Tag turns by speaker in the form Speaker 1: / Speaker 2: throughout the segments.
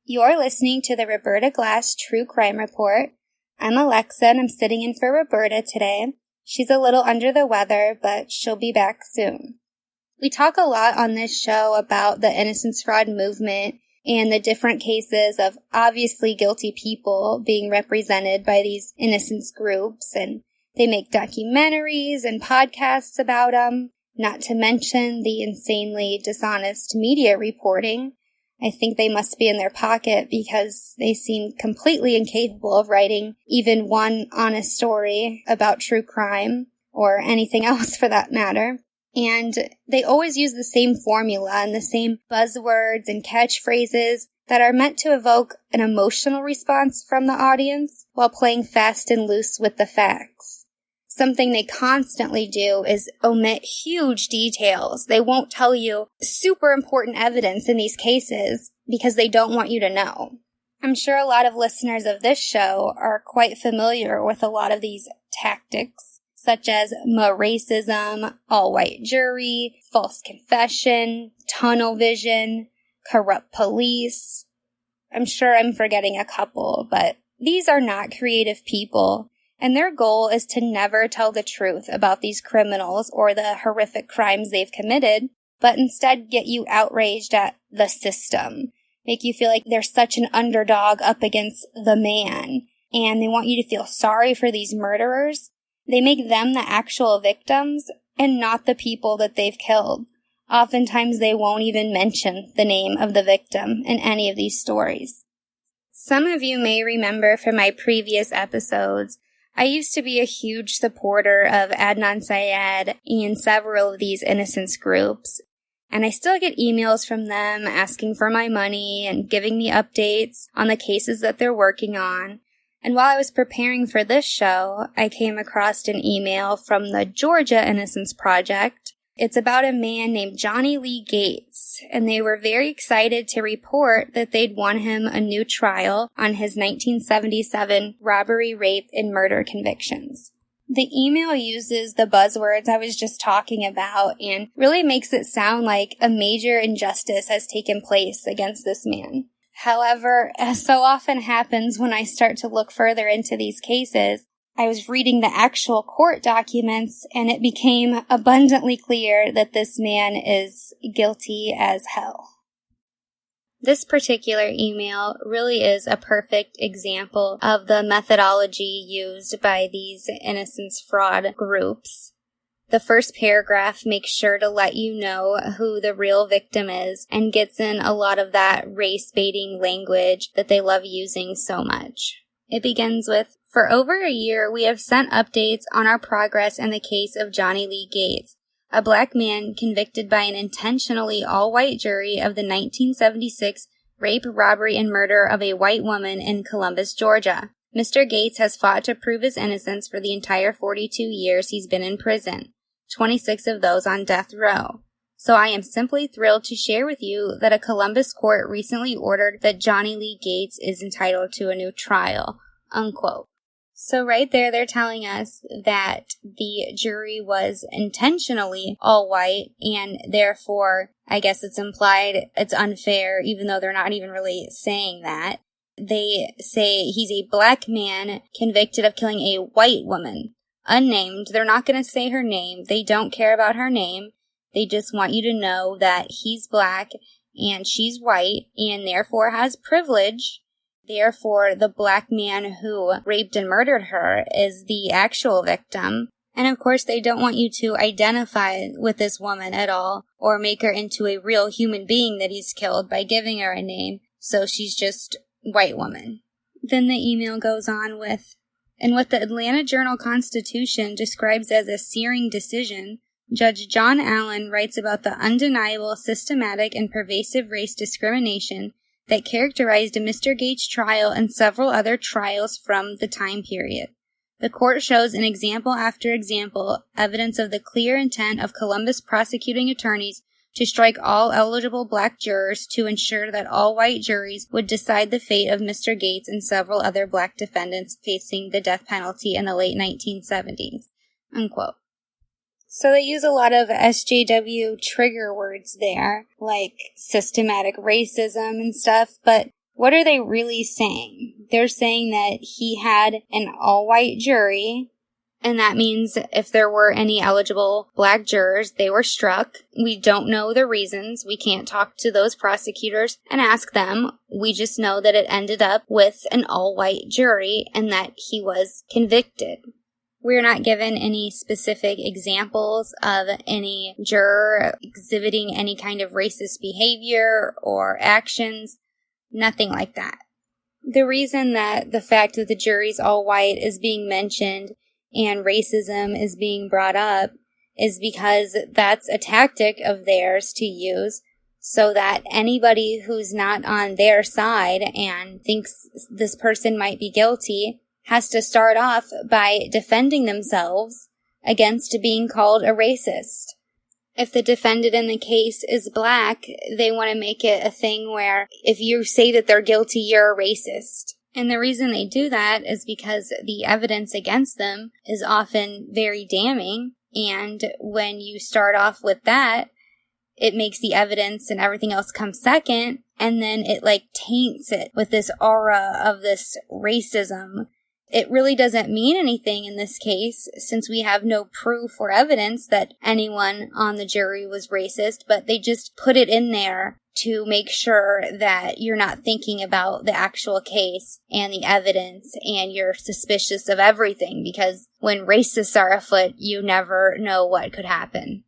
Speaker 1: You're listening to the Roberta Glass True Crime Report. I'm Alexa, and I'm sitting in for Roberta today. She's a little under the weather, but she'll be back soon. We talk a lot on this show about the innocence fraud movement and the different cases of obviously guilty people being represented by these innocence groups, and they make documentaries and podcasts about them, not to mention the insanely dishonest media reporting. I think they must be in their pocket because they seem completely incapable of writing even one honest story about true crime, or anything else for that matter. And they always use the same formula and the same buzzwords and catchphrases that are meant to evoke an emotional response from the audience while playing fast and loose with the facts. Something they constantly do is omit huge details. They won't tell you super important evidence in these cases because they don't want you to know. I'm sure a lot of listeners of this show are quite familiar with a lot of these tactics, such as racism, all-white jury, false confession, tunnel vision, corrupt police. I'm sure I'm forgetting a couple, but these are not creative people. And their goal is to never tell the truth about these criminals or the horrific crimes they've committed, but instead get you outraged at the system, make you feel like they're such an underdog up against the man, and they want you to feel sorry for these murderers. They make them the actual victims and not the people that they've killed. Oftentimes they won't even mention the name of the victim in any of these stories. Some of you may remember from my previous episodes, I used to be a huge supporter of Adnan Syed and several of these innocence groups, and I still get emails from them asking for my money and giving me updates on the cases that they're working on. And while I was preparing for this show, I came across an email from the Georgia Innocence Project. It's about a man named Johnny Lee Gates, and they were very excited to report that they'd won him a new trial on his 1977 robbery, rape, and murder convictions. The email uses the buzzwords I was just talking about and really makes it sound like a major injustice has taken place against this man. However, as so often happens when I start to look further into these cases, I was reading the actual court documents, and it became abundantly clear that this man is guilty as hell. This particular email really is a perfect example of the methodology used by these innocence fraud groups. The first paragraph makes sure to let you know who the real victim is and gets in a lot of that race-baiting language that they love using so much. It begins with, "For over a year, we have sent updates on our progress in the case of Johnny Lee Gates, a black man convicted by an intentionally all-white jury of the 1976 rape, robbery, and murder of a white woman in Columbus, Georgia. Mr. Gates has fought to prove his innocence for the entire 42 years he's been in prison, 26 of those on death row. So I am simply thrilled to share with you that a Columbus court recently ordered that Johnny Lee Gates is entitled to a new trial," unquote. So right there, they're telling us that the jury was intentionally all white, and therefore, I guess it's implied it's unfair, even though they're not even really saying that. They say he's a black man convicted of killing a white woman, unnamed. They're not going to say her name. They don't care about her name. They just want you to know that he's black and she's white and therefore has privilege. Therefore, the black man who raped and murdered her is the actual victim. And of course, they don't want you to identify with this woman at all or make her into a real human being that he's killed by giving her a name. So she's just white woman. Then the email goes on with, "In what the Atlanta Journal-Constitution describes as a searing decision, Judge John Allen writes about the undeniable, systematic, and pervasive race discrimination that characterized Mr. Gates' trial and several other trials from the time period. The court shows in example after example evidence of the clear intent of Columbus prosecuting attorneys to strike all eligible black jurors to ensure that all white juries would decide the fate of Mr. Gates and several other black defendants facing the death penalty in the late 1970s, unquote. So they use a lot of SJW trigger words there, like systematic racism and stuff, but What are they really saying? They're saying that he had an all-white jury, and that means if there were any eligible black jurors, they were struck. We don't know the reasons. We can't talk to those prosecutors and ask them. We just know that it ended up with an all-white jury and that he was convicted. We're not given any specific examples of any juror exhibiting any kind of racist behavior or actions. Nothing like that. The reason that the fact that the jury's all white is being mentioned and racism is being brought up is because that's a tactic of theirs to use so that anybody who's not on their side and thinks this person might be guilty has to start off by defending themselves against being called a racist. If the defendant in the case is black, they want to make it a thing where if you say that they're guilty, you're a racist. And the reason they do that is because the evidence against them is often very damning. And when you start off with that, it makes the evidence and everything else come second. And then it taints it with this aura of this racism. It really doesn't mean anything in this case, since we have no proof or evidence that anyone on the jury was racist, but they just put it in there to make sure that you're not thinking about the actual case and the evidence, and you're suspicious of everything, because when racists are afoot, you never know what could happen.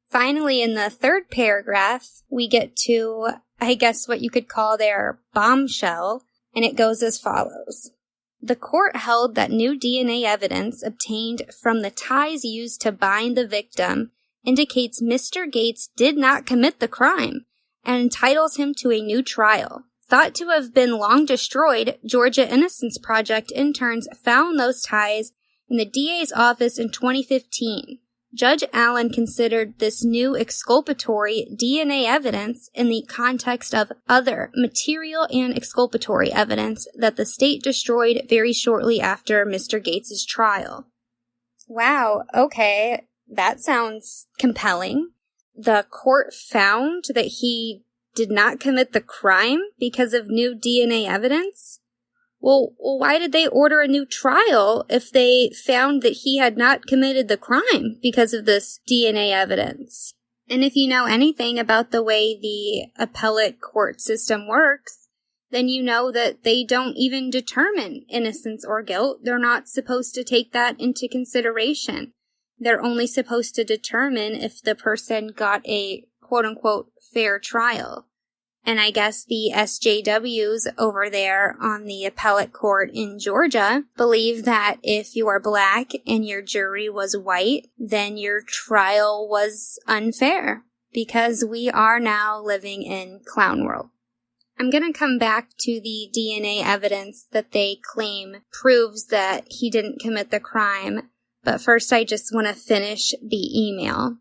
Speaker 1: Finally, in the third paragraph, we get to, I guess what you could call their bombshell, and it goes as follows. The court held that new DNA evidence obtained from the ties used to bind the victim indicates Mr. Gates did not commit the crime and entitles him to a new trial. Thought to have been long destroyed, Georgia Innocence Project interns found those ties in the DA's office in 2015. Judge Allen considered this new exculpatory DNA evidence in the context of other material and exculpatory evidence that the state destroyed very shortly after Mr. Gates's trial. Wow, okay, that sounds compelling. The court found that he did not commit the crime because of new DNA evidence? Well, why did they order a new trial if they found that he had not committed the crime because of this DNA evidence? And if you know anything about the way the appellate court system works, then you know that they don't even determine innocence or guilt. They're not supposed to take that into consideration. They're only supposed to determine if the person got a quote-unquote fair trial. And I guess the SJWs over there on the appellate court in Georgia believe that if you are black and your jury was white, then your trial was unfair, because we are now living in clown world. I'm going to come back to the DNA evidence that they claim proves that he didn't commit the crime, but first I just want to finish the email.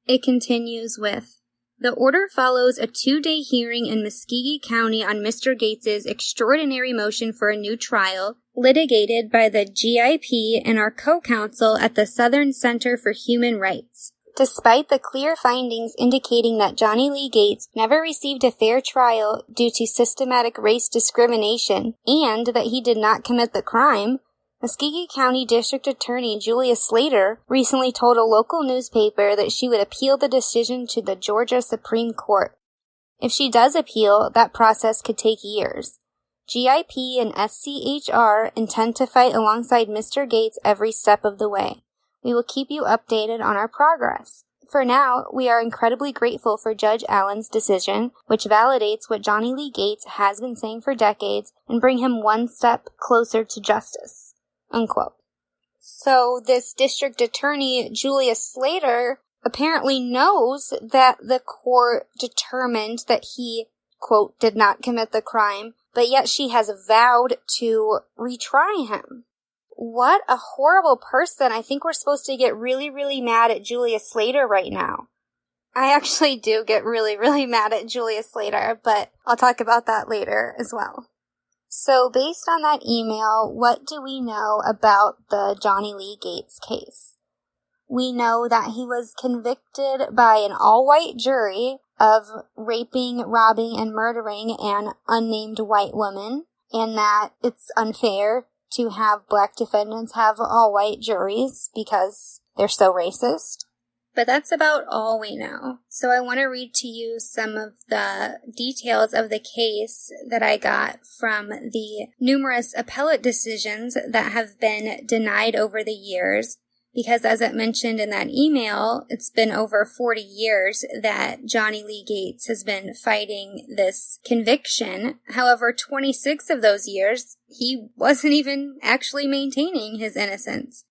Speaker 1: It continues with, the order follows a 2-day hearing in Muscogee County on Mr. Gates's extraordinary motion for a new trial, litigated by the GIP and our co-counsel at the Southern Center for Human Rights. Despite the clear findings indicating that Johnny Lee Gates never received a fair trial due to systematic race discrimination and that he did not commit the crime, Muscogee County District Attorney Julia Slater recently told a local newspaper that she would appeal the decision to the Georgia Supreme Court. If she does appeal, that process could take years. GIP and SCHR intend to fight alongside Mr. Gates every step of the way. We will keep you updated on our progress. For now, we are incredibly grateful for Judge Allen's decision, which validates what Johnny Lee Gates has been saying for decades and bring him one step closer to justice. Unquote. So this district attorney, Julia Slater, apparently knows that the court determined that he, quote, did not commit the crime, but yet she has vowed to retry him. What a horrible person. I think we're supposed to get really, really mad at Julia Slater right now. I actually do get really, really mad at Julia Slater, but I'll talk about that later as well. So based on that email, what do we know about the Johnny Lee Gates case? We know that he was convicted by an all-white jury of raping, robbing, and murdering an unnamed white woman, and that it's unfair to have black defendants have all white juries because they're so racist. But that's about all we know. So I want to read to you some of the details of the case that I got from the numerous appellate decisions that have been denied over the years. Because as it mentioned in that email, it's been over 40 years that Johnny Lee Gates has been fighting this conviction. However, 26 of those years, he wasn't even actually maintaining his innocence.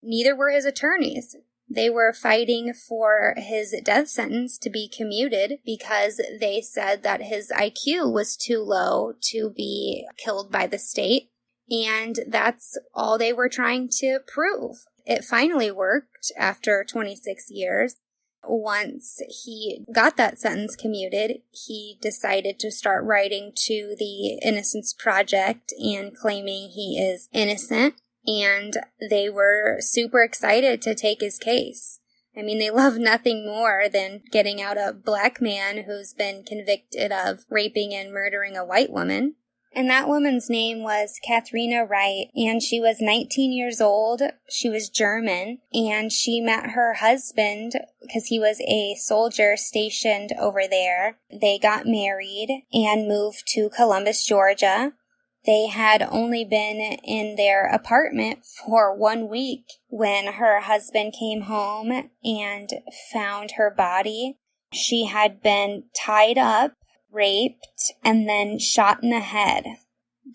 Speaker 1: Neither were his attorneys. They were fighting for his death sentence to be commuted because they said that his IQ was too low to be killed by the state. And that's all they were trying to prove. It finally worked after 26 years. Once he got that sentence commuted, he decided to start writing to the Innocence Project and claiming he is innocent. And they were super excited to take his case. I mean, they love nothing more than getting out a black man who's been convicted of raping and murdering a white woman. And that woman's name was Katharina Wright, and she was 19 years old. She was German, and she met her husband because he was a soldier stationed over there. They got married and moved to Columbus, Georgia. They had only been in their apartment for 1 week when her husband came home and found her body. She had been tied up, raped, and then shot in the head.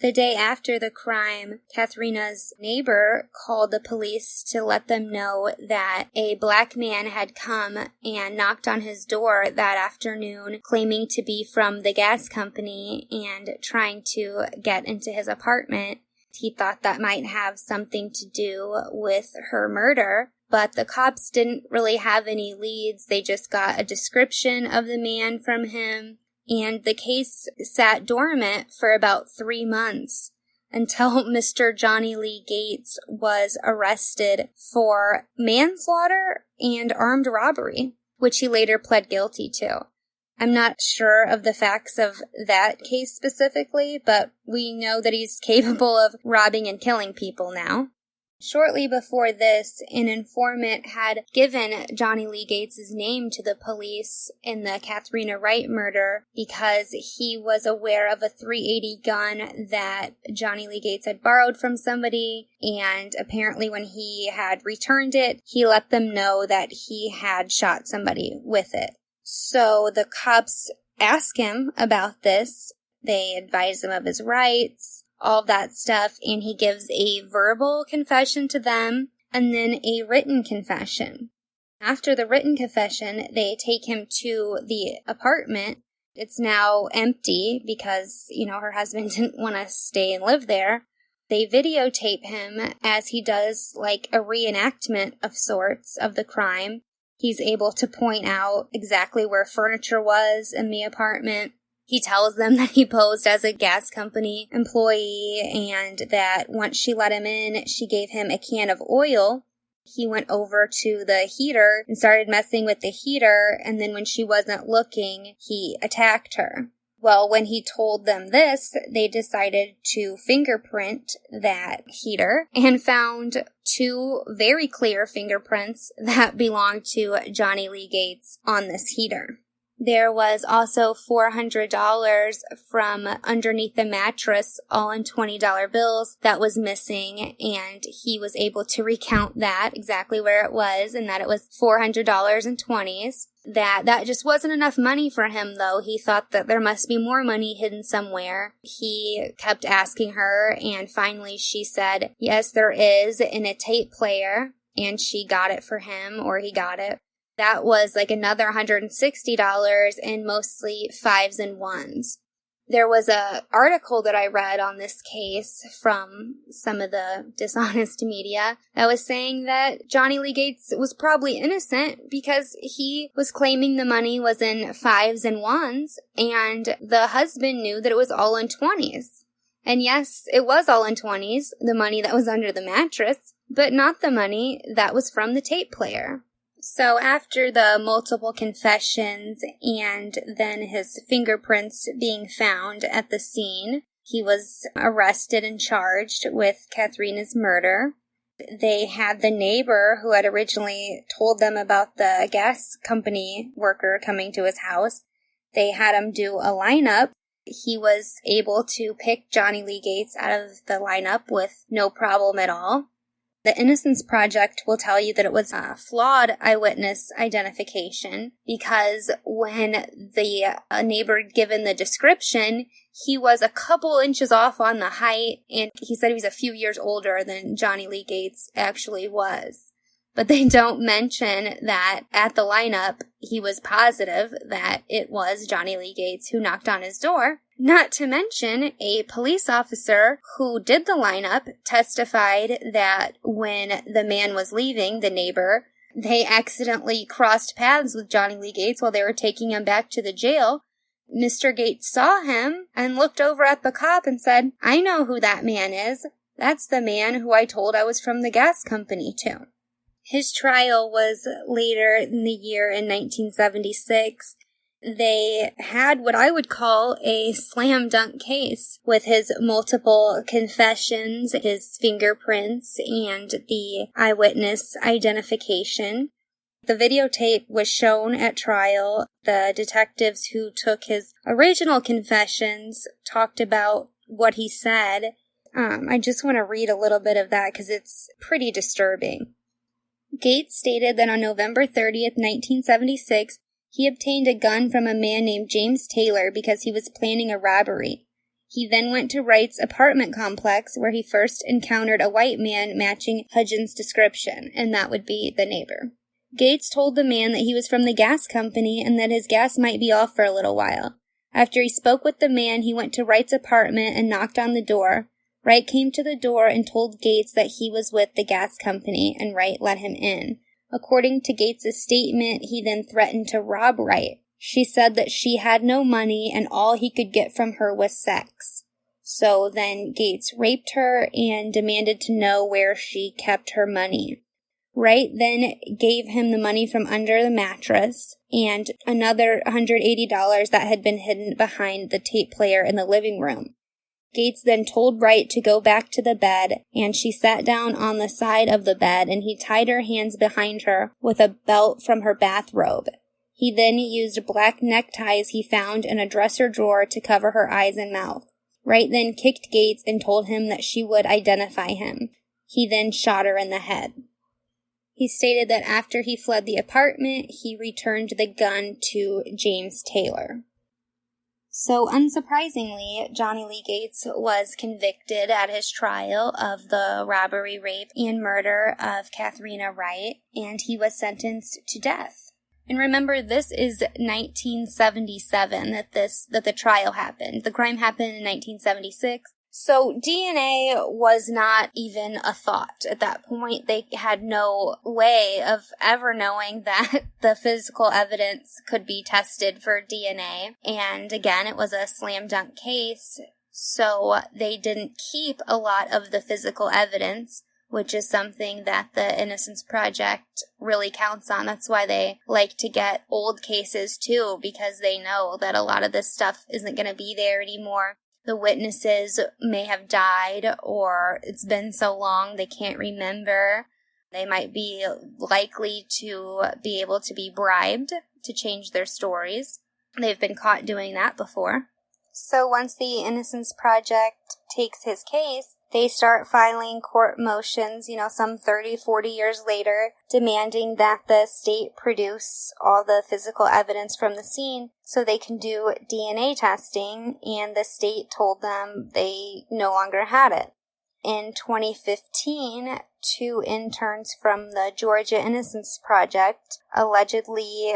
Speaker 1: The day after the crime, Katharina's neighbor called the police to let them know that a black man had come and knocked on his door that afternoon, claiming to be from the gas company and trying to get into his apartment. He thought that might have something to do with her murder, but the cops didn't really have any leads. They just got a description of the man from him. And the case sat dormant for about 3 months until Mr. Johnny Lee Gates was arrested for manslaughter and armed robbery, which he later pled guilty to. I'm not sure of the facts of that case specifically, but we know that he's capable of robbing and killing people now. Shortly before this, an informant had given Johnny Lee Gates' name to the police in the Katharina Wright murder because he was aware of a .380 gun that Johnny Lee Gates had borrowed from somebody, and apparently when he had returned it, he let them know that he had shot somebody with it. So the cops asked him about this. They advised him of his rights, all that stuff, and he gives a verbal confession to them and then a written confession. After the written confession, they take him to the apartment. It's now empty because, her husband didn't want to stay and live there. They videotape him as he does like a reenactment of sorts of the crime. He's able to point out exactly where furniture was in the apartment. He tells them that he posed as a gas company employee and that once she let him in, she gave him a can of oil. He went over to the heater and started messing with the heater, and then when she wasn't looking, he attacked her. Well, when he told them this, they decided to fingerprint that heater and found 2 very clear fingerprints that belonged to Johnny Lee Gates on this heater. There was also $400 from underneath the mattress, all in $20 bills, that was missing, and he was able to recount that, exactly where it was, and that it was $400 in 20s. That just wasn't enough money for him, though. He thought that there must be more money hidden somewhere. He kept asking her, and finally she said, yes, there is, in a tape player, and she got it for him, or he got it. That was like another $160 in mostly 5s and 1s. There was an article that I read on this case from some of the dishonest media that was saying that Johnny Lee Gates was probably innocent because he was claiming the money was in 5s and 1s, and the husband knew that it was all in 20s. And yes, it was all in 20s, the money that was under the mattress, but not the money that was from the tape player. So after the multiple confessions and then his fingerprints being found at the scene, he was arrested and charged with Katharina's murder. They had the neighbor who had originally told them about the gas company worker coming to his house. They had him do a lineup. He was able to pick Johnny Lee Gates out of the lineup with no problem at all. The Innocence Project will tell you that it was a flawed eyewitness identification because when the neighbor had given the description, he was a couple inches off on the height, and he said he was a few years older than Johnny Lee Gates actually was. But they don't mention that at the lineup, he was positive that it was Johnny Lee Gates who knocked on his door. Not to mention, a police officer who did the lineup testified that when the man was leaving, the neighbor, they accidentally crossed paths with Johnny Lee Gates while they were taking him back to the jail. Mr. Gates saw him and looked over at the cop and said, "I know who that man is. That's the man who I told I was from the gas company to." His trial was later in the year in 1976. They had what I would call a slam dunk case with his multiple confessions, his fingerprints, and the eyewitness identification. The videotape was shown at trial. The detectives who took his original confessions talked about what he said. I just want to read a little bit of that because it's pretty disturbing. Gates stated that on November 30th, 1976, he obtained a gun from a man named James Taylor because he was planning a robbery. He then went to Wright's apartment complex where he first encountered a white man matching Hudgens' description, and that would be the neighbor. Gates told the man that he was from the gas company and that his gas might be off for a little while. After he spoke with the man, he went to Wright's apartment and knocked on the door. Wright came to the door and told Gates that he was with the gas company, and Wright let him in. According to Gates' statement, he then threatened to rob Wright. She said that she had no money and all he could get from her was sex. So then Gates raped her and demanded to know where she kept her money. Wright then gave him the money from under the mattress and another $180 that had been hidden behind the tape player in the living room. Gates then told Wright to go back to the bed, and she sat down on the side of the bed, and he tied her hands behind her with a belt from her bathrobe. He then used black neckties he found in a dresser drawer to cover her eyes and mouth. Wright then kicked Gates and told him that she would identify him. He then shot her in the head. He stated that after he fled the apartment, he returned the gun to James Taylor. So, unsurprisingly, Johnny Lee Gates was convicted at his trial of the robbery, rape, and murder of Katharina Wright, and he was sentenced to death. And remember, this is 1977 that the trial happened. The crime happened in 1976. So DNA was not even a thought at that point. They had no way of ever knowing that the physical evidence could be tested for DNA. And again, it was a slam dunk case, so they didn't keep a lot of the physical evidence, which is something that the Innocence Project really counts on. That's why they like to get old cases too, because they know that a lot of this stuff isn't going to be there anymore. The witnesses may have died, or it's been so long they can't remember. They might be likely to be able to be bribed to change their stories. They've been caught doing that before. So once the Innocence Project takes his case, they start filing court motions, some 30, 40 years later, demanding that the state produce all the physical evidence from the scene so they can do DNA testing, and the state told them they no longer had it. In 2015, 2 interns from the Georgia Innocence Project allegedly,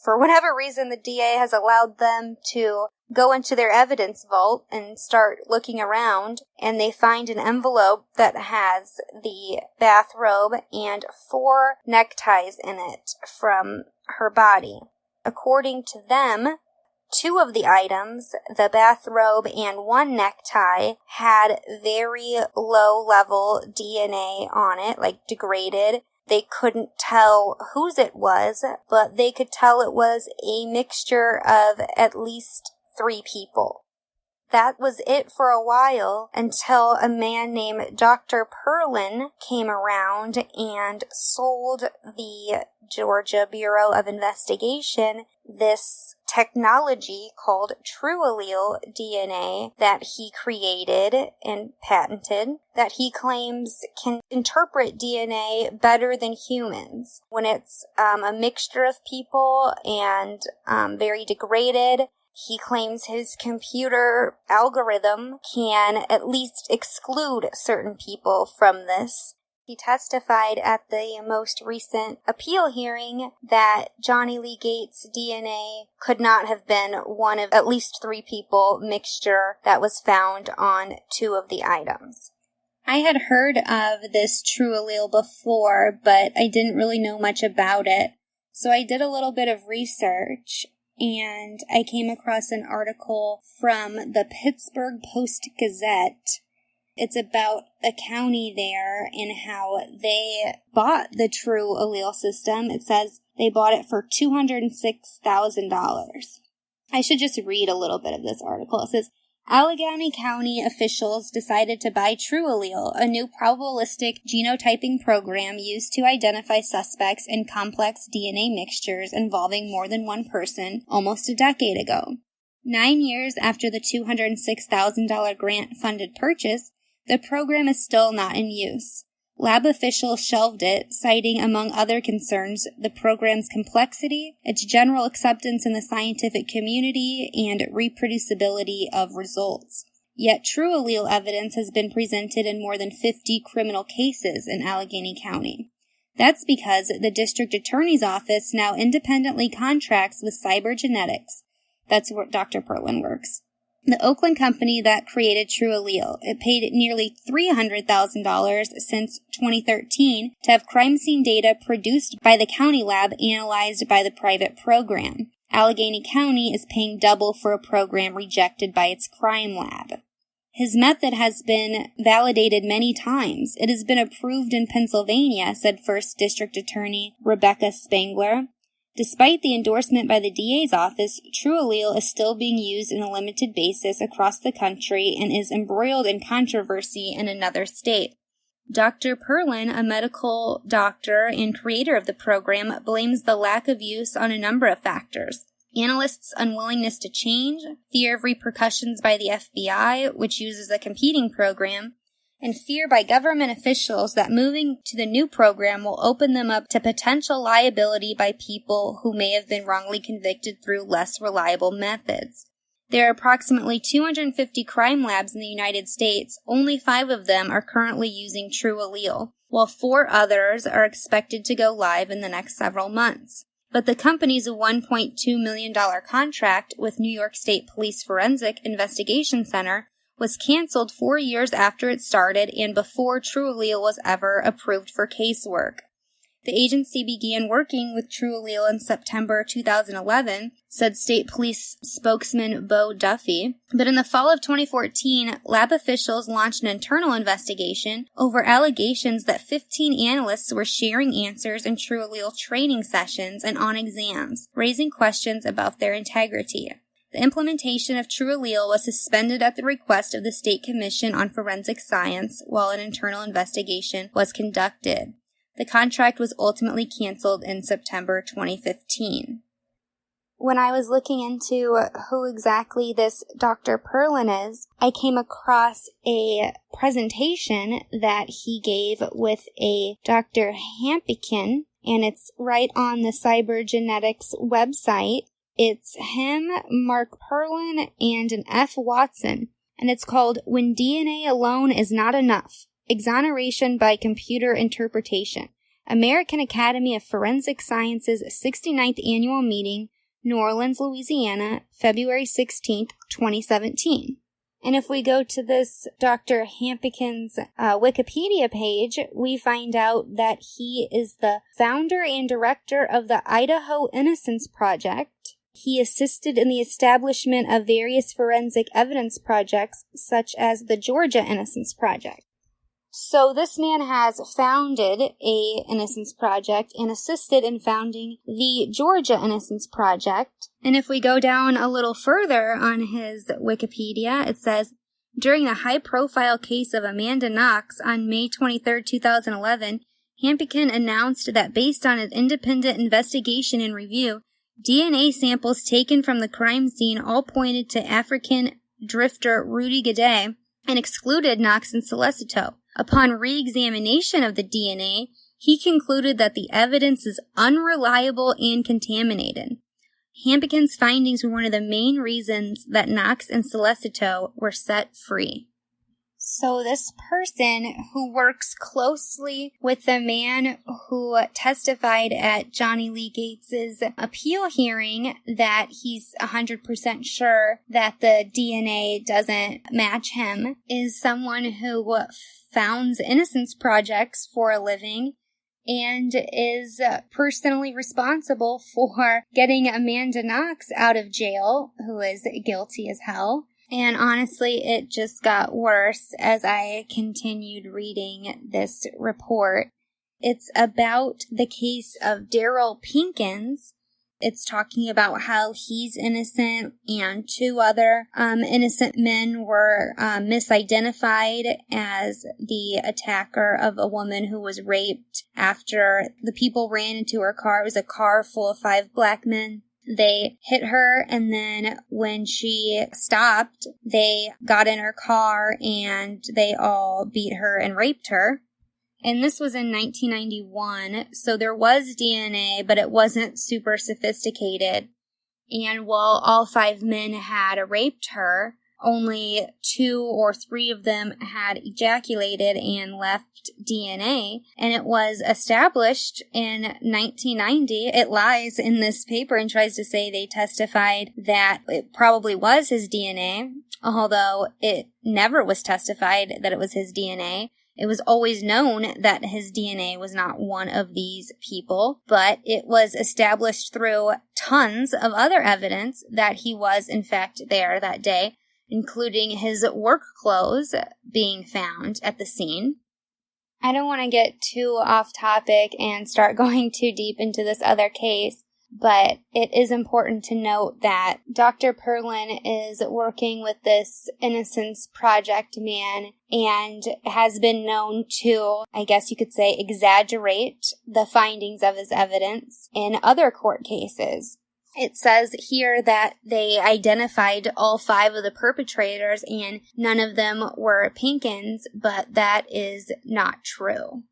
Speaker 1: for whatever reason, the DA has allowed them to go into their evidence vault and start looking around, and they find an envelope that has the bathrobe and 4 neckties in it from her body. According to them, 2 of the items, the bathrobe and 1 necktie, had very low level DNA on it, like degraded. They couldn't tell whose it was, but they could tell it was a mixture of at least 3 people. That was it for a while until a man named Dr. Perlin came around and sold the Georgia Bureau of Investigation this technology called True Allele DNA that he created and patented that he claims can interpret DNA better than humans. When it's a mixture of people and very degraded, he claims his computer algorithm can at least exclude certain people from this. He testified at the most recent appeal hearing that Johnny Lee Gates' DNA could not have been one of at least 3 people mixture that was found on 2 of the items. I had heard of this True Allele before, but I didn't really know much about it. So I did a little bit of research, and I came across an article from the Pittsburgh Post-Gazette. It's about a county there and how they bought the True Allele system. It says they bought it for $206,000. I should just read a little bit of this article. It says, Allegheny County officials decided to buy True Allele, a new probabilistic genotyping program used to identify suspects in complex DNA mixtures involving more than one person, almost a decade ago. 9 years after the $206,000 grant-funded purchase, the program is still not in use. Lab officials shelved it, citing, among other concerns, the program's complexity, its general acceptance in the scientific community, and reproducibility of results. Yet True Allele evidence has been presented in more than 50 criminal cases in Allegheny County. That's because the district attorney's office now independently contracts with cybergenetics. That's where Dr. Perlin works. The Oakland company that created True Allele, it paid nearly $300,000 since 2013 to have crime scene data produced by the county lab analyzed by the private program. Allegheny County is paying double for a program rejected by its crime lab. His method has been validated many times. It has been approved in Pennsylvania, said First District Attorney Rebecca Spangler. Despite the endorsement by the DA's office, True Allele is still being used in a limited basis across the country and is embroiled in controversy in another state. Dr. Perlin, a medical doctor and creator of the program, blames the lack of use on a number of factors. Analysts' unwillingness to change, fear of repercussions by the FBI, which uses a competing program, and fear by government officials that moving to the new program will open them up to potential liability by people who may have been wrongly convicted through less reliable methods. There are approximately 250 crime labs in the United States. Only 5 of them are currently using True Allele, while 4 others are expected to go live in the next several months. But the company's $1.2 million contract with New York State Police Forensic Investigation Center was canceled 4 years after it started and before True Allele was ever approved for casework. The agency began working with True Allele in September 2011, said State Police spokesman Bo Duffy. But in the fall of 2014, lab officials launched an internal investigation over allegations that 15 analysts were sharing answers in True Allele training sessions and on exams, raising questions about their integrity. The implementation of True Allele was suspended at the request of the State Commission on Forensic Science while an internal investigation was conducted. The contract was ultimately canceled in September 2015. When I was looking into who exactly this Dr. Perlin is, I came across a presentation that he gave with a Dr. Hampikin, and it's right on the Cybergenetics website. It's him, Mark Perlin, and an F. Watson, and it's called When DNA Alone is Not Enough, Exoneration by Computer Interpretation, American Academy of Forensic Sciences 69th Annual Meeting, New Orleans, Louisiana, February 16th, 2017. And if we go to this Dr. Hampikin's Wikipedia page, we find out that he is the founder and director of the Idaho Innocence Project. He assisted in the establishment of various forensic evidence projects, such as the Georgia Innocence Project. So this man has founded a Innocence Project and assisted in founding the Georgia Innocence Project. And if we go down a little further on his Wikipedia, it says, during the high-profile case of Amanda Knox on May 23, 2011, Hampikin announced that based on an independent investigation and review, DNA samples taken from the crime scene all pointed to African drifter Rudy Gade and excluded Knox and Celestito. Upon re-examination of the DNA, he concluded that the evidence is unreliable and contaminated. Hampikin's findings were one of the main reasons that Knox and Celestito were set free. So this person who works closely with the man who testified at Johnny Lee Gates's appeal hearing that he's 100% sure that the DNA doesn't match him is someone who founds innocence projects for a living and is personally responsible for getting Amanda Knox out of jail, who is guilty as hell. And honestly, it just got worse as I continued reading this report. It's about the case of Daryl Pinkins. It's talking about how he's innocent and two other innocent men were misidentified as the attacker of a woman who was raped after the people ran into her car. It was a car full of 5 black men. They hit her, and then when she stopped, they got in her car and they all beat her and raped her. And this was in 1991, so there was DNA, but it wasn't super sophisticated. And while all 5 men had raped her, only 2 or 3 of them had ejaculated and left DNA, and it was established in 1990. It lies in this paper and tries to say they testified that it probably was his DNA, although it never was testified that it was his DNA. It was always known that his DNA was not one of these people, but it was established through tons of other evidence that he was in fact there that day, including his work clothes being found at the scene. I don't want to get too off topic and start going too deep into this other case, but it is important to note that Dr. Perlin is working with this Innocence Project man and has been known to, I guess you could say, exaggerate the findings of his evidence in other court cases. It says here that they identified all 5 of the perpetrators and none of them were Pinkins, but that is not true.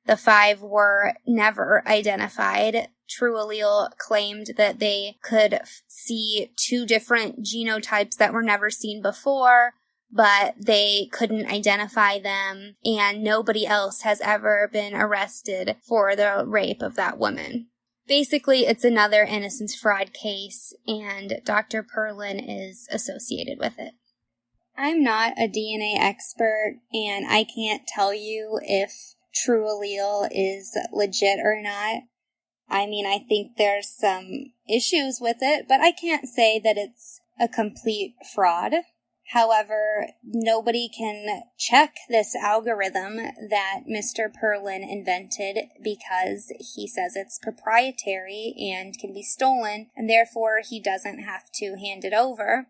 Speaker 1: The 5 were never identified. True Allele claimed that they could see 2 different genotypes that were never seen before, but they couldn't identify them, and nobody else has ever been arrested for the rape of that woman. Basically, it's another innocence fraud case, and Dr. Perlin is associated with it. I'm not a DNA expert, and I can't tell you if True Allele is legit or not. I mean, I think there's some issues with it, but I can't say that it's a complete fraud. However, nobody can check this algorithm that Mr. Perlin invented because he says it's proprietary and can be stolen, and therefore he doesn't have to hand it over.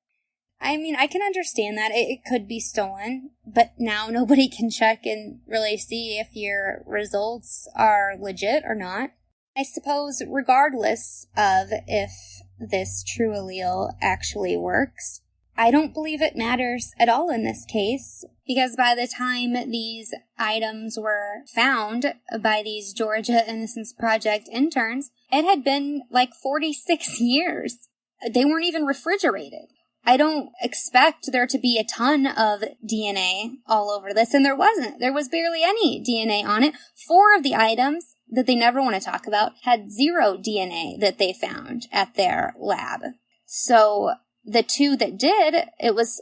Speaker 1: I mean, I can understand that it could be stolen, but now nobody can check and really see if your results are legit or not. I suppose regardless of if this True Allele actually works, I don't believe it matters at all in this case, because by the time these items were found by these Georgia Innocence Project interns, it had been like 46 years. They weren't even refrigerated. I don't expect there to be a ton of DNA all over this, and there wasn't. There was barely any DNA on it. 4 of the items that they never want to talk about had 0 DNA that they found at their lab. So the 2 that did, it was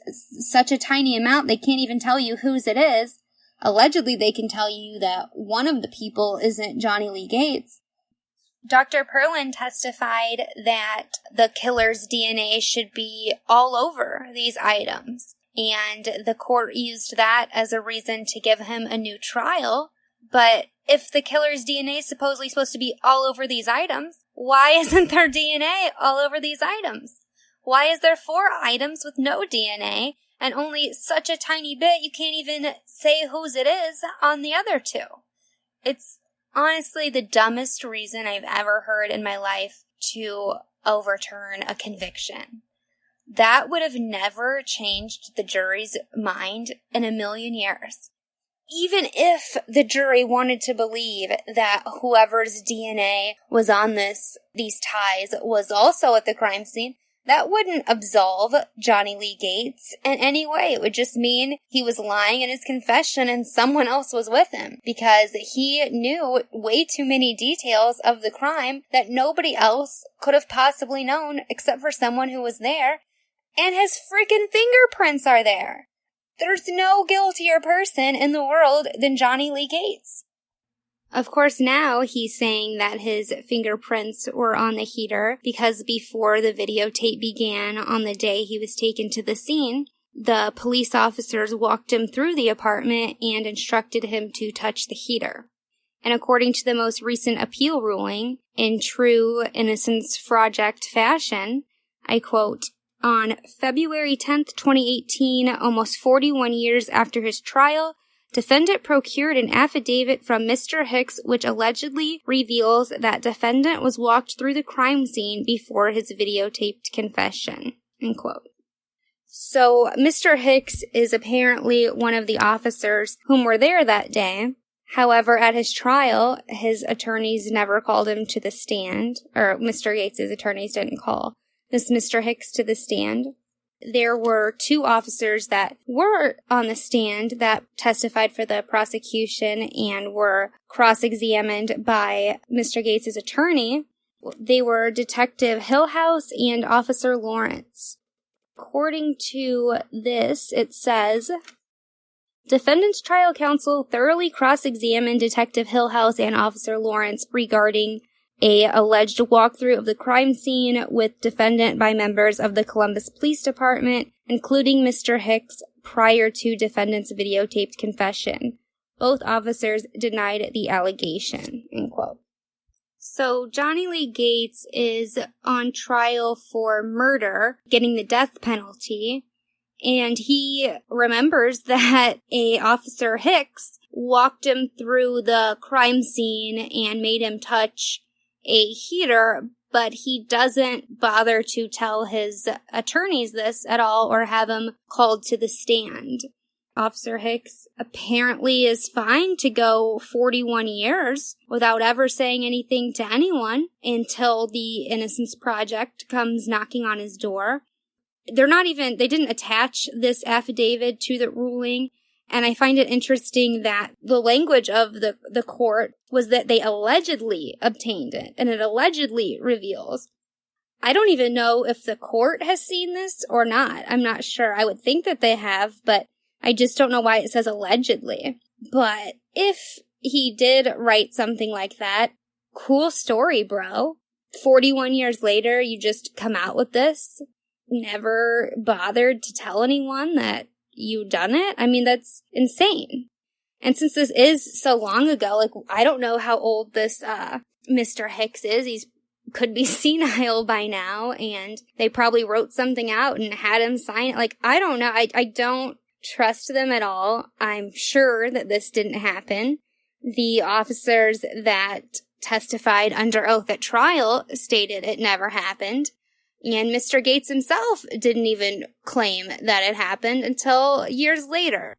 Speaker 1: such a tiny amount, they can't even tell you whose it is. Allegedly, they can tell you that one of the people isn't Johnny Lee Gates. Dr. Perlin testified that the killer's DNA should be all over these items. and the court used that as a reason to give him a new trial. But if the killer's DNA is supposedly supposed to be all over these items, why isn't there DNA all over these items? Why is there 4 items with no DNA and only such a tiny bit you can't even say whose it is on the other 2? It's honestly the dumbest reason I've ever heard in my life to overturn a conviction. That would have never changed the jury's mind in a million years. Even if the jury wanted to believe that whoever's DNA was on these ties was also at the crime scene, that wouldn't absolve Johnny Lee Gates in any way. It would just mean he was lying in his confession and someone else was with him, because he knew way too many details of the crime that nobody else could have possibly known except for someone who was there, and his freaking fingerprints are there. There's no guiltier person in the world than Johnny Lee Gates. Of course, now he's saying that his fingerprints were on the heater because before the videotape began on the day he was taken to the scene, the police officers walked him through the apartment and instructed him to touch the heater. And according to the most recent appeal ruling, in true Innocence Project fashion, I quote, "On February 10th, 2018, almost 41 years after his trial, defendant procured an affidavit from Mr. Hicks which allegedly reveals that defendant was walked through the crime scene before his videotaped confession." End quote. So Mr. Hicks is apparently one of the officers whom were there that day. However, at his trial, his attorneys never called him to the stand, or Mr. Gates' attorneys didn't call this Mr. Hicks to the stand. There were 2 officers that were on the stand that testified for the prosecution and were cross-examined by Mr. Gates' attorney. They were Detective Hillhouse and Officer Lawrence. According to this, it says, defendant's trial counsel thoroughly cross-examined Detective Hillhouse and Officer Lawrence regarding a alleged walkthrough of the crime scene with defendant by members of the Columbus Police Department, including Mr. Hicks, prior to defendant's videotaped confession. Both officers denied the allegation. End quote. So Johnny Lee Gates is on trial for murder, getting the death penalty, and he remembers that Officer Hicks walked him through the crime scene and made him touch a heater, but he doesn't bother to tell his attorneys this at all or have him called to the stand. Officer Hicks apparently is fine to go 41 years without ever saying anything to anyone until the Innocence Project comes knocking on his door. They didn't attach this affidavit to the ruling. And I find it interesting that the language of the court was that they allegedly obtained it, and it allegedly reveals. I don't even know if the court has seen this or not. I'm not sure. I would think that they have, but I just don't know why it says allegedly. But if he did write something like that, cool story, bro. 41 years later, you just come out with this. Never bothered to tell anyone that you done it? I mean, that's insane. And since this is so long ago, I don't know how old this Mr. Hicks is. He's could be senile by now, and they probably wrote something out and had him sign it. I don't know. I don't trust them at all. I'm sure that this didn't happen. The officers that testified under oath at trial stated it never happened. And Mr. Gates himself didn't even claim that it happened until years later.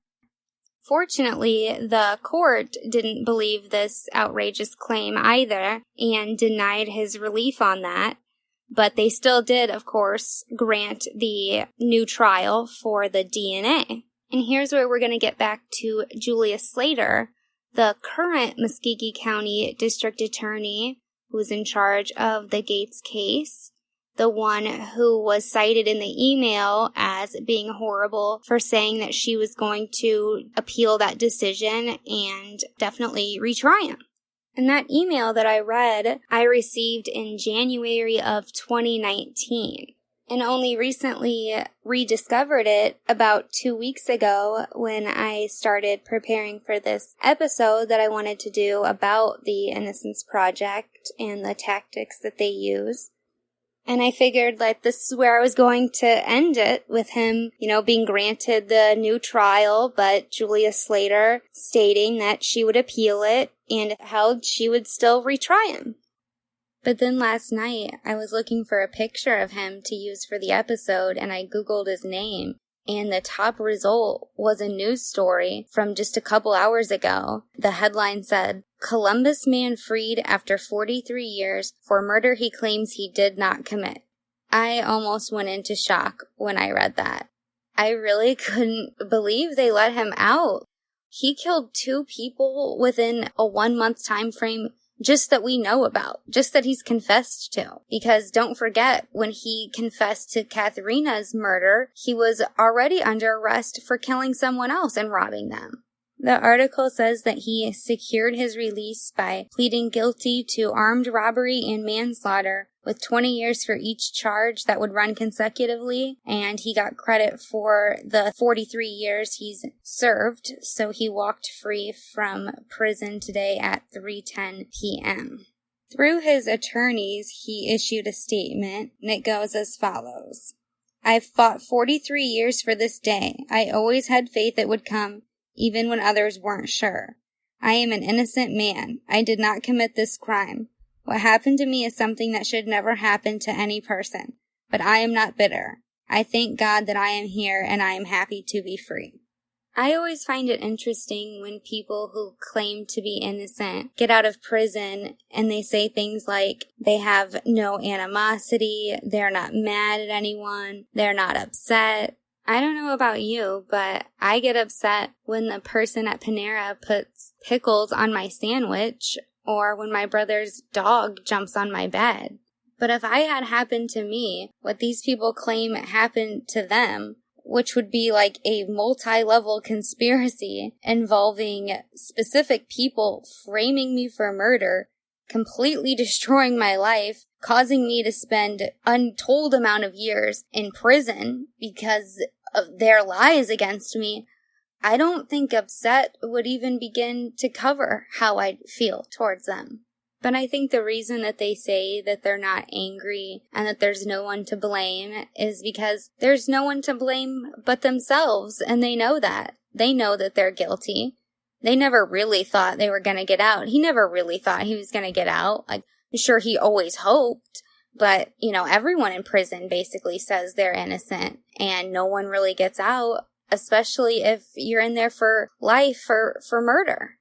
Speaker 1: Fortunately, the court didn't believe this outrageous claim either and denied his relief on that. But they still did, of course, grant the new trial for the DNA. And here's where we're going to get back to Julia Slater, the current Muskogee County District Attorney who's in charge of the Gates case. The one who was cited in the email as being horrible for saying that she was going to appeal that decision and definitely retry him. And that email that I read, I received in January of 2019. and only recently rediscovered it about 2 weeks ago when I started preparing for this episode that I wanted to do about the Innocence Project and the tactics that they use. And I figured that this is where I was going to end it, with him, being granted the new trial, but Julia Slater stating that she would appeal it and held she would still retry him. But then last night, I was looking for a picture of him to use for the episode, and I Googled his name, and the top result was a news story from just a couple hours ago. The headline said, "Columbus man freed after 43 years for murder he claims he did not commit." I almost went into shock when I read that. I really couldn't believe they let him out. He killed 2 people within a 1-month time frame, just that we know about, just that he's confessed to. Because don't forget, when he confessed to Katharina's murder, he was already under arrest for killing someone else and robbing them. The article says that he secured his release by pleading guilty to armed robbery and manslaughter, with 20 years for each charge that would run consecutively, and he got credit for the 43 years he's served, so he walked free from prison today at 3:10 p.m. Through his attorneys, he issued a statement, and it goes as follows. "I've fought 43 years for this day. I always had faith it would come, even when others weren't sure. I am an innocent man. I did not commit this crime. What happened to me is something that should never happen to any person, but I am not bitter. I thank God that I am here, and I am happy to be free." I always find it interesting when people who claim to be innocent get out of prison and they say things like they have no animosity, they're not mad at anyone, they're not upset. I don't know about you, but I get upset when the person at Panera puts pickles on my sandwich, or when my brother's dog jumps on my bed. But if I had happened to me what these people claim happened to them, which would be like a multi-level conspiracy involving specific people framing me for murder, completely destroying my life, causing me to spend untold amount of years in prison because of their lies against me, I don't think upset would even begin to cover how I'd feel towards them. But I think the reason that they say that they're not angry and that there's no one to blame is because there's no one to blame but themselves, and they know that. They know that they're guilty. They never really thought they were going to get out. He never really thought he was going to get out. Like, I'm sure he always hoped, but, everyone in prison basically says they're innocent, and no one really gets out, especially if you're in there for life or for murder.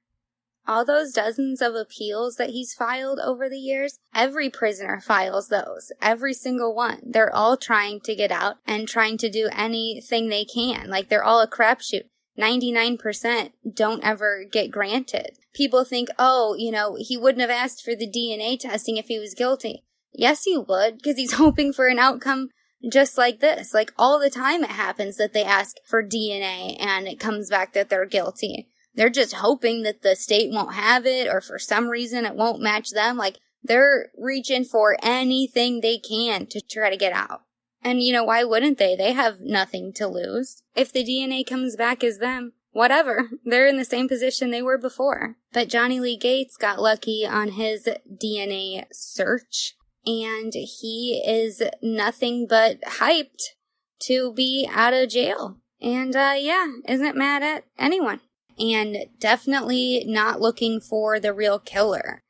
Speaker 1: All those dozens of appeals that he's filed over the years, every prisoner files those. Every single one. They're all trying to get out and trying to do anything they can. Like, they're all a crapshoot. 99% don't ever get granted. People think, he wouldn't have asked for the DNA testing if he was guilty. Yes, he would, because he's hoping for an outcome just like this. Like, all the time it happens that they ask for DNA and it comes back that they're guilty. They're just hoping that the state won't have it, or for some reason it won't match them. Like, they're reaching for anything they can to try to get out. And why wouldn't they? They have nothing to lose. If the DNA comes back as them, whatever. They're in the same position they were before. But Johnny Lee Gates got lucky on his DNA search, and he is nothing but hyped to be out of jail. And isn't mad at anyone. And definitely not looking for the real killer.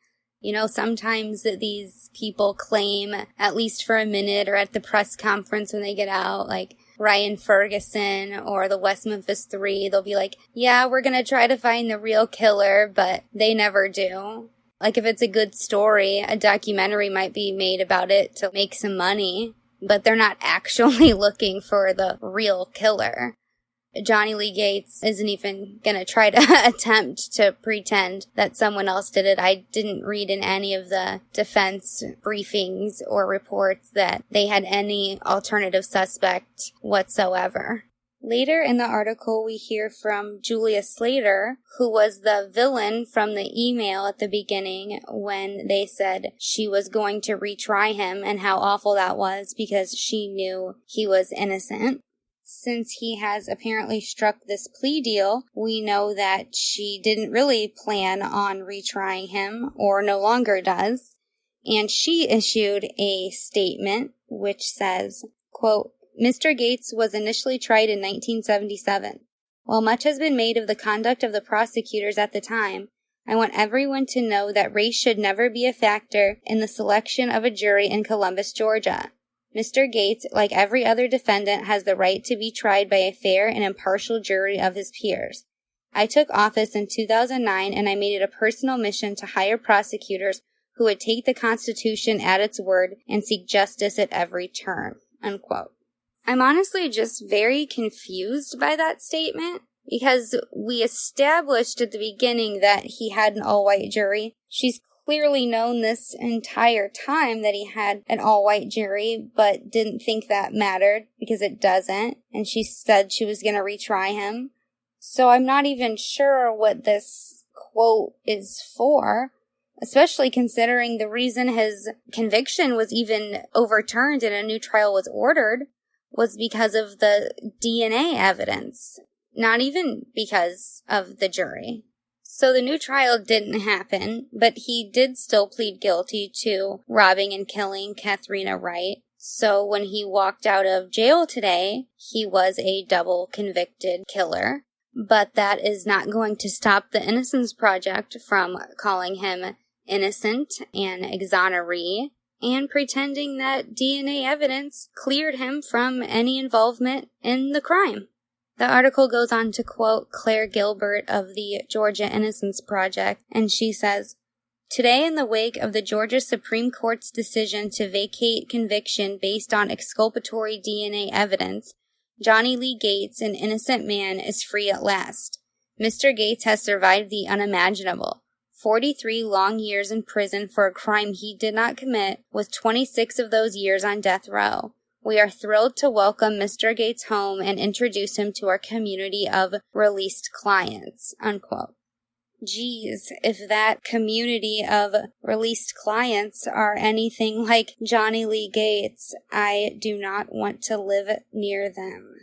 Speaker 1: Sometimes these people claim, at least for a minute or at the press conference when they get out, like Ryan Ferguson or the West Memphis 3, they'll be like, yeah, we're going to try to find the real killer, but they never do. Like, if it's a good story, a documentary might be made about it to make some money, but they're not actually looking for the real killer. Johnny Lee Gates isn't even going to try to attempt to pretend that someone else did it. I didn't read in any of the defense briefings or reports that they had any alternative suspect whatsoever. Later in the article, we hear from Julia Slater, who was the villain from the email at the beginning when they said she was going to retry him and how awful that was because she knew he was innocent. Since he has apparently struck this plea deal, we know that she didn't really plan on retrying him, or no longer does. And she issued a statement which says, quote, Mr. Gates was initially tried in 1977. While much has been made of the conduct of the prosecutors at the time, I want everyone to know that race should never be a factor in the selection of a jury in Columbus, Georgia. Mr. Gates, like every other defendant, has the right to be tried by a fair and impartial jury of his peers. I took office in 2009 and I made it a personal mission to hire prosecutors who would take the Constitution at its word and seek justice at every turn. Unquote. I'm honestly just very confused by that statement because we established at the beginning that he had an all-white jury. She's clearly known this entire time that he had an all-white jury, but didn't think that mattered because it doesn't, and she said she was going to retry him. So I'm not even sure what this quote is for, especially considering the reason his conviction was even overturned and a new trial was ordered was because of the DNA evidence, not even because of the jury. So the new trial didn't happen, but he did still plead guilty to robbing and killing Katharina Wright. So when he walked out of jail today, he was a double convicted killer. But that is not going to stop the Innocence Project from calling him innocent and exoneree, and pretending that DNA evidence cleared him from any involvement in the crime. The article goes on to quote Claire Gilbert of the Georgia Innocence Project, and she says, Today, in the wake of the Georgia Supreme Court's decision to vacate conviction based on exculpatory DNA evidence, Johnny Lee Gates, an innocent man, is free at last. Mr. Gates has survived the unimaginable. 43 long years in prison for a crime he did not commit, with 26 of those years on death row. We are thrilled to welcome Mr. Gates home and introduce him to our community of released clients. Unquote. Geez, if that community of released clients are anything like Johnny Lee Gates, I do not want to live near them.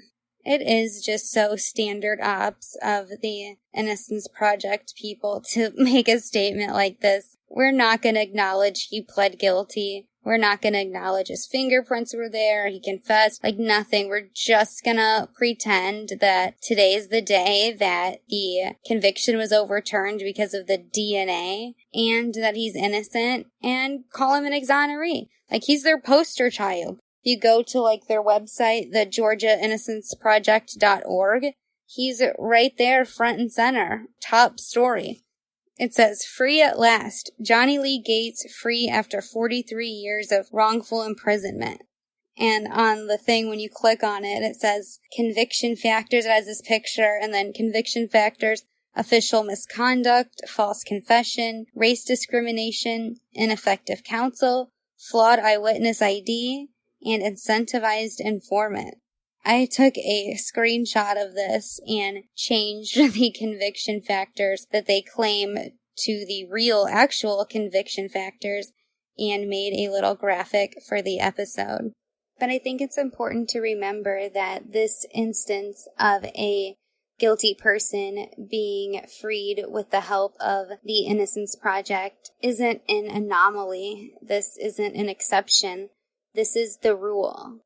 Speaker 1: It is just so standard ops of the Innocence Project people to make a statement like this. We're not going to acknowledge he pled guilty. We're not going to acknowledge his fingerprints were there. He confessed. Like nothing. We're just going to pretend that today's the day that the conviction was overturned because of the DNA and that he's innocent and call him an exoneree. Like he's their poster child. If you go to like their website, the GeorgiaInnocenceProject.org, he's right there front and center. Top story. It says, free at last. Johnny Lee Gates free after 43 years of wrongful imprisonment. And on the thing, when you click on it, it says conviction factors. It has this picture, and then conviction factors, official misconduct, false confession, race discrimination, ineffective counsel, flawed eyewitness ID, and incentivized informant. I took a screenshot of this and changed the conviction factors that they claim to the real actual conviction factors and made a little graphic for the episode. But I think it's important to remember that this instance of a guilty person being freed with the help of the Innocence Project isn't an anomaly. This isn't an exception. This is the rule.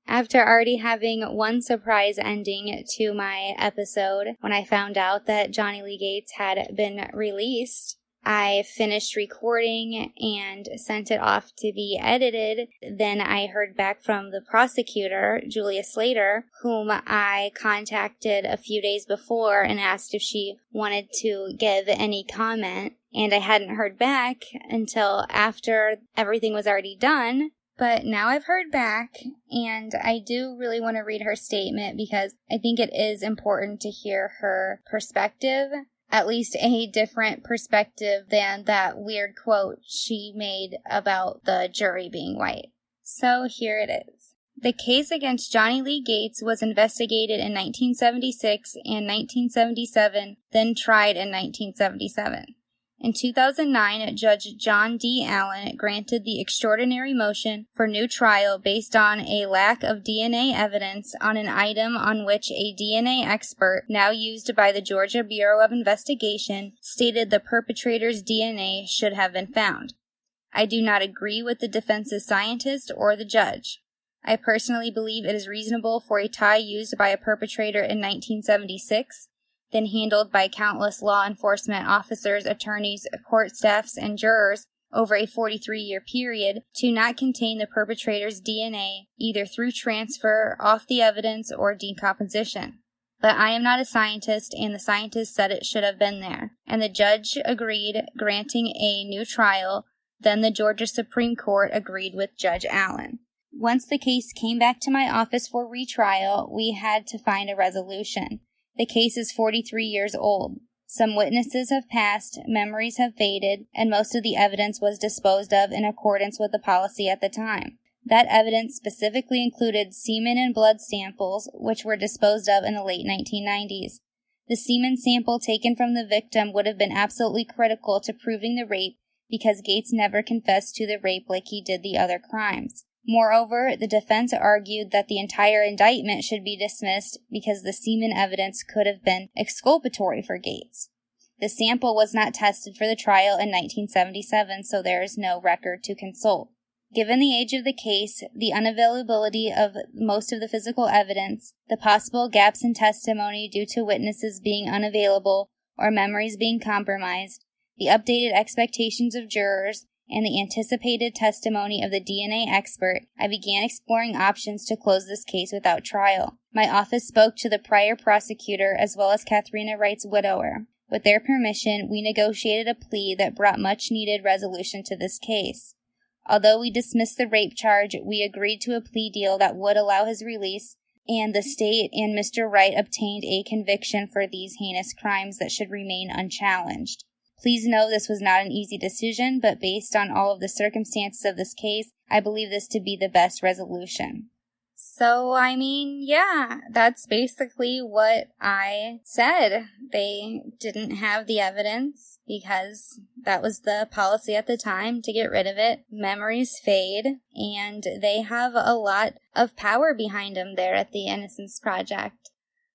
Speaker 1: After already having one surprise ending to my episode, when I found out that Johnny Lee Gates had been released, I finished recording and sent it off to be edited. Then I heard back from the prosecutor, Julia Slater, whom I contacted a few days before and asked if she wanted to give any comment. And I hadn't heard back until after everything was already done. But now I've heard back, and I do really want to read her statement because I think it is important to hear her perspective, at least a different perspective than that weird quote she made about the jury being white. So here it is. The case against Johnny Lee Gates was investigated in 1976 and 1977, then tried in 1977. In 2009, Judge John D. Allen granted the extraordinary motion for new trial based on a lack of DNA evidence on an item on which a DNA expert, now used by the Georgia Bureau of Investigation, stated the perpetrator's DNA should have been found. I do not agree with the defense's scientist or the judge. I personally believe it is reasonable for a tie used by a perpetrator in 1976, then handled by countless law enforcement officers, attorneys, court staffs, and jurors over a 43-year period, to not contain the perpetrator's DNA, either through transfer, off the evidence, or decomposition. But I am not a scientist, and the scientist said it should have been there, and the judge agreed, granting a new trial. Then the Georgia Supreme Court agreed with Judge Allen. Once the case came back to my office for retrial, we had to find a resolution. The case is 43 years old. Some witnesses have passed, memories have faded, and most of the evidence was disposed of in accordance with the policy at the time. That evidence specifically included semen and blood samples, which were disposed of in the late 1990s. The semen sample taken from the victim would have been absolutely critical to proving the rape because Gates never confessed to the rape like he did the other crimes. Moreover, the defense argued that the entire indictment should be dismissed because the semen evidence could have been exculpatory for Gates. The sample was not tested for the trial in 1977, so there is no record to consult. Given the age of the case, the unavailability of most of the physical evidence, the possible gaps in testimony due to witnesses being unavailable or memories being compromised, the updated expectations of jurors, and the anticipated testimony of the DNA expert, I began exploring options to close this case without trial. My office spoke to the prior prosecutor as well as Katharina Wright's widower. With their permission, we negotiated a plea that brought much-needed resolution to this case. Although we dismissed the rape charge, we agreed to a plea deal that would allow his release, and the state and Mr. Wright obtained a conviction for these heinous crimes that should remain unchallenged. Please know this was not an easy decision, but based on all of the circumstances of this case, I believe this to be the best resolution. So, yeah, that's basically what I said. They didn't have the evidence because that was the policy at the time to get rid of it. Memories fade, and they have a lot of power behind them there at the Innocence Project.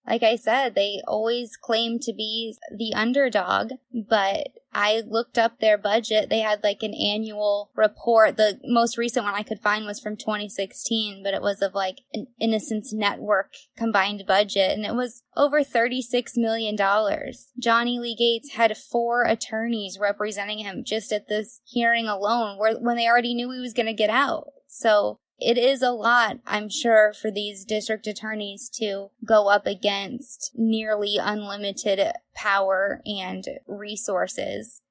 Speaker 1: Like I said, they always claim to be the underdog, but I looked up their budget. They had like an annual report. The most recent one I could find was from 2016, but it was of like an Innocence Network combined budget, and it was over $36 million. Johnny Lee Gates had 4 attorneys representing him just at this hearing alone, when they already knew he was going to get out. So it is a lot, I'm sure, for these district attorneys to go up against nearly unlimited power and resources.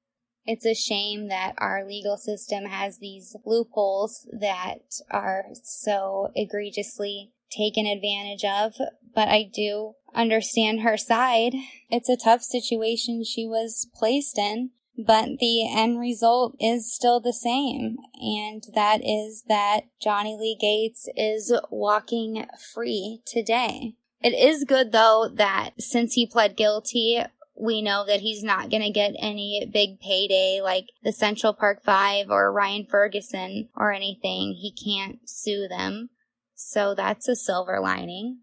Speaker 1: It's a shame that our legal system has these loopholes that are so egregiously taken advantage of, but I do understand her side. It's a tough situation she was placed in, but the end result is still the same, and that is that Johnny Lee Gates is walking free today. It is good, though, that since he pled guilty, we know that he's not going to get any big payday like the Central Park 5 or Ryan Ferguson or anything. He can't sue them, so that's a silver lining.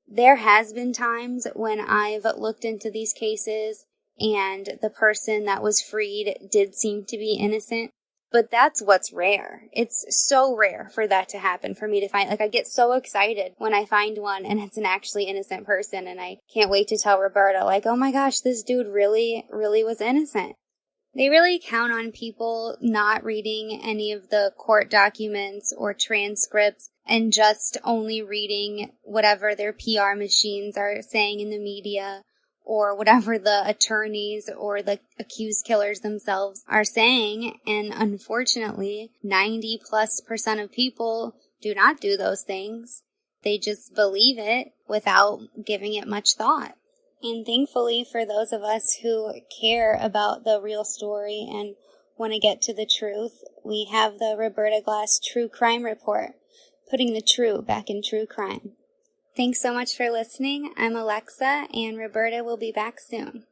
Speaker 1: There has been times when I've looked into these cases and the person that was freed did seem to be innocent, but that's what's rare. It's so rare for that to happen, for me to find. Like, I get so excited when I find one and it's an actually innocent person, and I can't wait to tell Roberta, like, oh my gosh, this dude really was innocent. They really count on people not reading any of the court documents or transcripts and just only reading whatever their PR machines are saying in the media, or whatever the attorneys or the accused killers themselves are saying. And unfortunately, 90+% of people do not do those things. They just believe it without giving it much thought. And thankfully, for those of us who care about the real story and want to get to the truth, we have the Roberta Glass True Crime Report. putting the true back in true crime. Thanks so much for listening. I'm Alexa, and Roberta will be back soon.